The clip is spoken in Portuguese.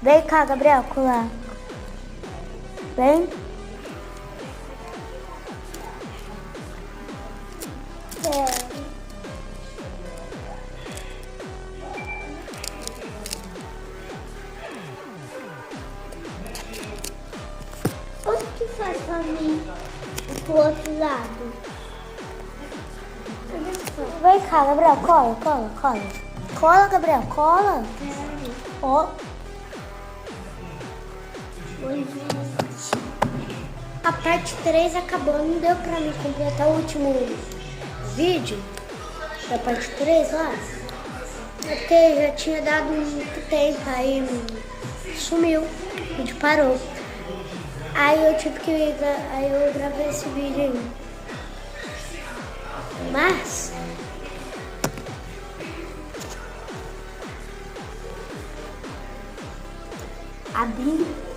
Vem cá, Gabriel, colar. Vem. O que faz pra mim pro outro lado? Vem cá, Gabriel, cola. Cola, Gabriel, cola. Ó. Oi, gente. A parte 3 acabou, não deu pra mim completar o último vídeo da parte 3 lá. Porque já tinha dado muito tempo, aí sumiu, o vídeo parou. Aí eu tive que aí eu gravei esse vídeo aí. Mas A Bimbi